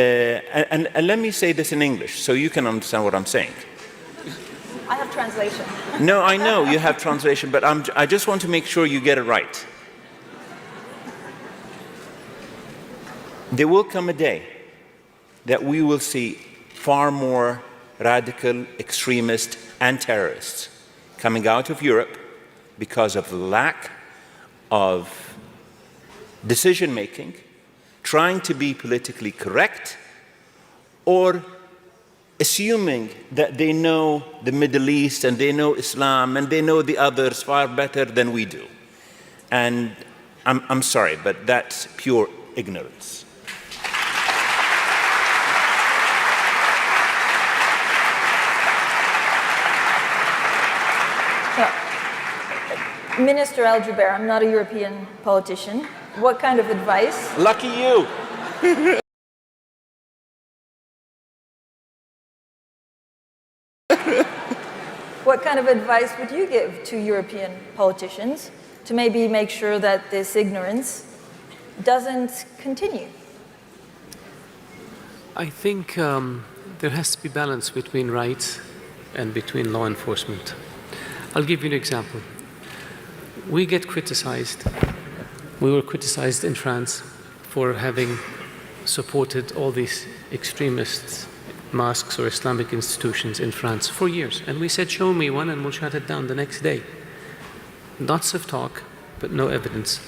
and let me say this in English so you can understand what I'm saying. I have translation. No, I know you have translation, but I just want to make sure you get it right. There will come a day that we will see far more radical extremists and terrorists coming out of Europe because of the lack of decision-making, trying to be politically correct, or assuming that they know the Middle East and they know Islam and they know the others far better than we do. And I'm sorry, but that's pure ignorance. Minister Al-Jubeir, I'm not a European politician. What kind of advice? Lucky you. What kind of advice would you give to European politicians to maybe make sure that this ignorance doesn't continue? I think there has to be balance between rights and between law enforcement. I'll give you an example. We get criticized. We were criticized in France for having supported all these extremist mosques or Islamic institutions in France for years. And we said, show me one and we'll shut it down the next day. Lots of talk, but no evidence.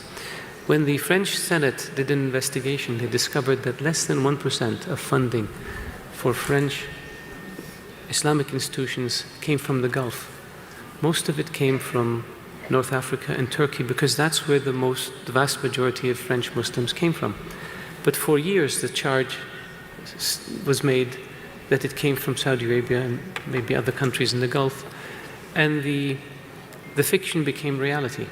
When the French Senate did an investigation, they discovered that less than 1% of funding for French Islamic institutions came from the Gulf. Most of it came from North Africa and Turkey, because that's where the vast majority of French Muslims came from. But for years, the charge was made that it came from Saudi Arabia and maybe other countries in the Gulf, and the fiction became reality.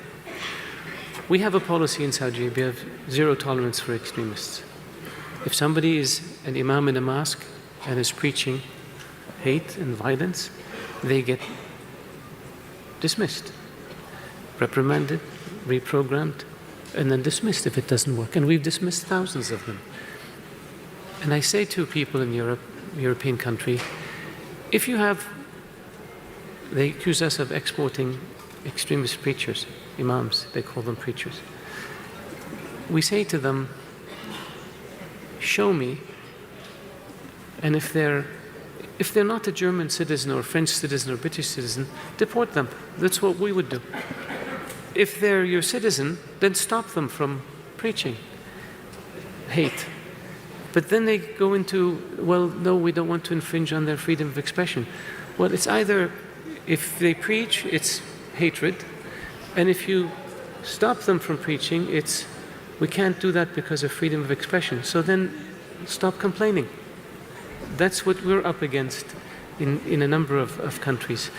We have a policy in Saudi Arabia of zero tolerance for extremists. If somebody is an imam in a mosque and is preaching hate and violence, they get dismissed, reprimanded, reprogrammed, and then dismissed if it doesn't work. And we've dismissed thousands of them. And I say to people in Europe, European country, if you have, they accuse us of exporting extremist preachers, imams, they call them preachers. We say to them, show me, and if they're not a German citizen or French citizen or British citizen, deport them. That's what we would do. If they're your citizen, then stop them from preaching hate. But then they go into, well, no, we don't want to infringe on their freedom of expression. Well, it's either, if they preach, it's hatred, and if you stop them from preaching, it's, we can't do that because of freedom of expression. So then stop complaining. That's what we're up against in a number of countries.